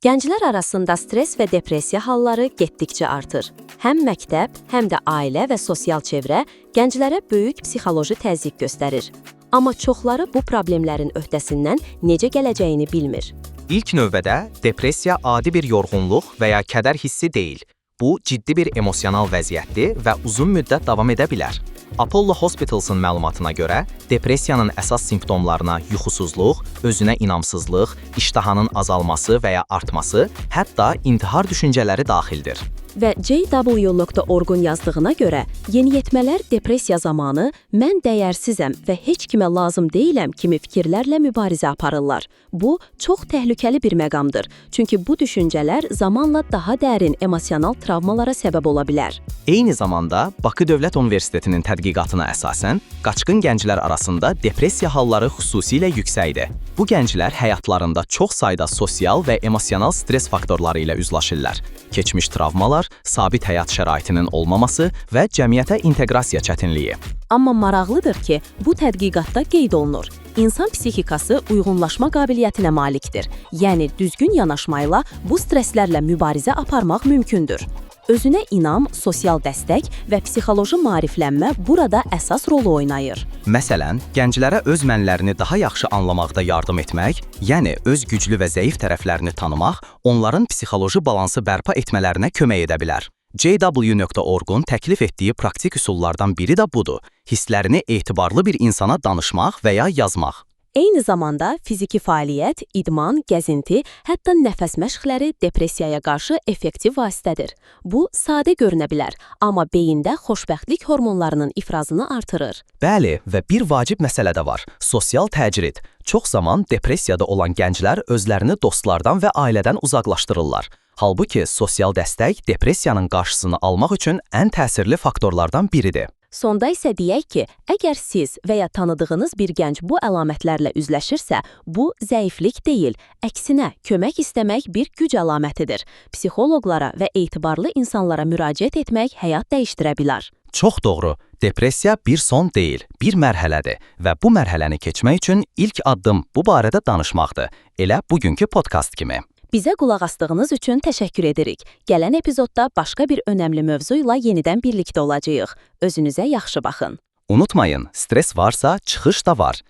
Gənclər arasında stres və depressiya halları getdikcə artır. Həm məktəb, həm də ailə və sosial çevrə gənclərə böyük psixoloji təzyiq göstərir. Amma çoxları bu problemlərin öhdəsindən necə gələcəyini bilmir. İlk növbədə depressiya adi bir yorğunluq və ya kədər hissi deyil. Bu, ciddi bir emosional vəziyyətdir və uzun müddət davam edə bilər. Apollo Hospitals'ın məlumatına görə, depressiyanın əsas simptomlarına yuxusuzluq, özünə inamsızlıq, iştahanın azalması və ya artması, hətta intihar düşüncələri daxildir. Və JW.org-un yazdığına görə, yeniyetmələr depressiya zamanı mən dəyərsizəm və heç kimə lazım deyiləm kimi fikirlərlə mübarizə aparırlar. Bu, çox təhlükəli bir məqamdır, çünki bu düşüncələr zamanla daha dərin emosional travmalara səbəb ola bilər. Eyni zamanda, Bakı Dövlət Universitetinin tədqiqatına əsasən, qaçqın gənclər arasında depressiya halları xüsusilə yüksəkdir. Bu gənclər həyatlarında çox sayda sosial və emosional stres faktorları ilə üzləşirlər. Keçmiş travmalar, sabit həyat şəraitinin olmaması və cəmiyyətə inteqrasiya çətinliyi. Amma maraqlıdır ki, bu tədqiqatda qeyd olunur. İnsan psixikası uyğunlaşma qabiliyyətinə malikdir. Yəni, düzgün yanaşmayla bu streslərlə mübarizə aparmaq mümkündür. Özünə inam, sosial dəstək və psixoloji maariflənmə burada əsas rolu oynayır. Məsələn, gənclərə öz mənlərini daha yaxşı anlamaqda yardım etmək, yəni öz güclü və zəif tərəflərini tanımaq, onların psixoloji balansı bərpa etmələrinə kömək edə bilər. JW.org-un təklif etdiyi praktik üsullardan biri də budur. Hisslərini etibarlı bir insana danışmaq və ya yazmaq. Eyni zamanda fiziki fəaliyyət, idman, gəzinti, hətta nəfəs məşqləri depressiyaya qarşı effektiv vasitədir. Bu, sadə görünə bilər, amma beyində xoşbəxtlik hormonlarının ifrazını artırır. Bəli, və bir vacib məsələ də var, sosial təcrid. Çox zaman depressiyada olan gənclər özlərini dostlardan və ailədən uzaqlaşdırırlar. Halbuki sosial dəstək depressiyanın qarşısını almaq üçün ən təsirli faktorlardan biridir. Sonda isə deyək ki, əgər siz və ya tanıdığınız bir gənc bu əlamətlərlə üzləşirsə, bu zəiflik deyil, əksinə kömək istəmək bir güc əlamətidir. Psixoloqlara və etibarlı insanlara müraciət etmək həyat dəyişdirə bilər. Çox doğru. Depressiya bir son deyil, bir mərhələdir və bu mərhələni keçmək üçün ilk addım bu barədə danışmaqdır. Elə bugünkü podkast kimi. Bizə qulaq asdığınız üçün təşəkkür edirik. Gələn epizodda başqa bir önəmli mövzu ilə yenidən birlikdə olacağıq. Özünüzə yaxşı baxın. Unutmayın, stres varsa çıxış da var.